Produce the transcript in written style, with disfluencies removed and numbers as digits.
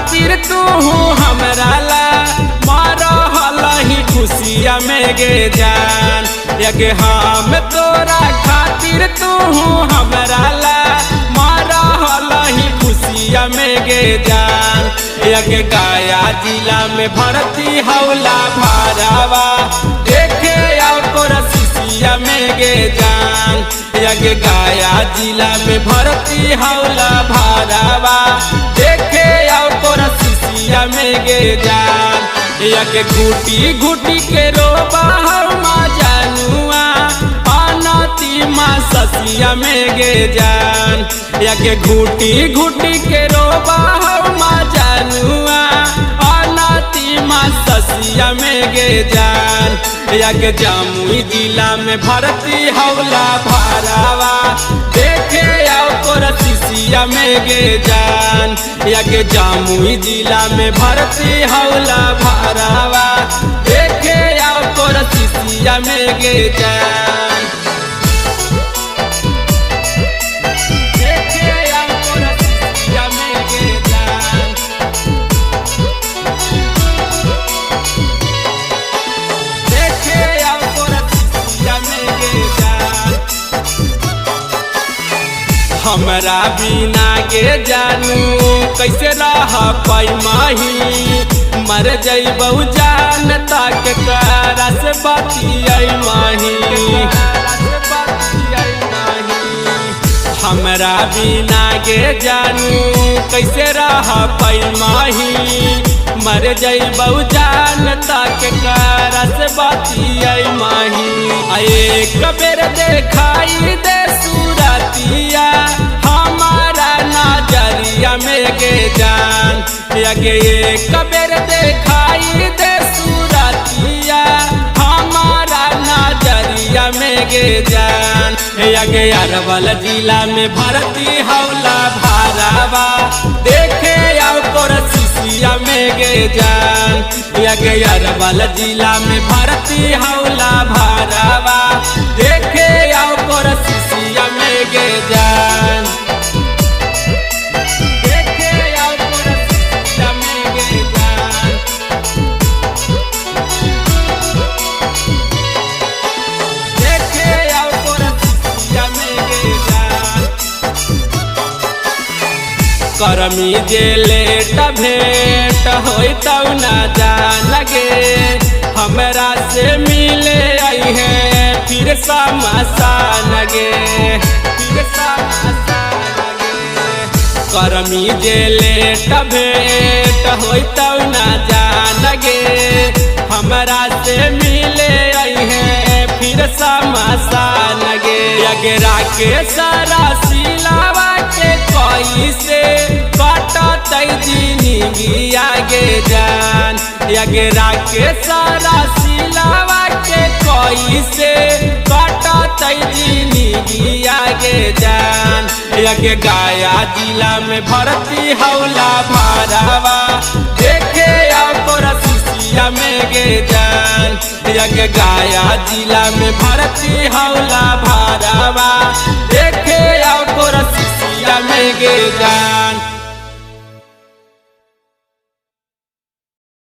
खातिर तू हमरा ला मरहल ही खुशिया में गे जान। यगे हम तोरा खातिर तू हमरा ला मरहल ही खुशिया में गे जान। यगे गया जिला में भर्ती हौला भरावा देखे आओ तोरा शिशिया में गे जान। यगे गया जिला में भर्ती हौला भरावा देखे आओ तोरा शिशिया में गे जान। यगे घुटी घुटी के रोबा हमा जानुआ अनती माँ ससिया में गे जान। यगे घुटी घुटी के रोबा हमा जानुआ अनती माँ ससिया में गे जान। यगे जमुई जिला में भर्ती हौला भरावा देखे आओ तोरा शिशिया में गे जान। यगे जमुई जिला में भर्ती हौला भरावा देखे आओ तोरा शिशिया में गे जान। देखे आओ तोरा शिशिया में गे जान। देखे आओ तोरा शिशिया में गे जान। हमरा बिना गे जानू कैसे रह पाई माही मर जइबऊ जान ताक करा से बतियाई माही। हमरा बिना गे जानू कैसे रह पाई माही मर जइबऊ जान ताक करा से बतियाई माही। एक बेर देखाई दे सूरतिया हमारा नजरिया में गे जान। यगे एक बेर देखाई दे सूरतिया हमारा नजरिया में गे जान। यगे अरवल जिला में भर्ती हौला भरावा देखे आओ तोरा शिशिया में गे जान। यगे अरवल जिला में भर्ती हौला भरावा देखे आओ तोरा शिशिया में गे जान। देखे आओ तोरा शिशिया में गे जान। देखे आओ तोरा शिशिया में गे जान। करमी जे लेट भेंट होई तब ना जान गे हमरा से मिले आई है फिर समासान गे फिर समासान गे। करमी जे लेट भेंट होई तब ना जान गे हमरा से मिले आई है फिर समासान गे। यगरा के सारा सिलावा के कोई से कटतै जिंदगी आगे जान। यगरा के सारा सिलावा के कोई से कटतै जिंदगी आगे जान। यगे गया जिला में भर्ती हौला भरावा देखे आओ तोरा शिशिया में गे जान। यगे गया जिला में भर्ती हौला भरावा देखे आओ तोरा शिशिया में गे जान।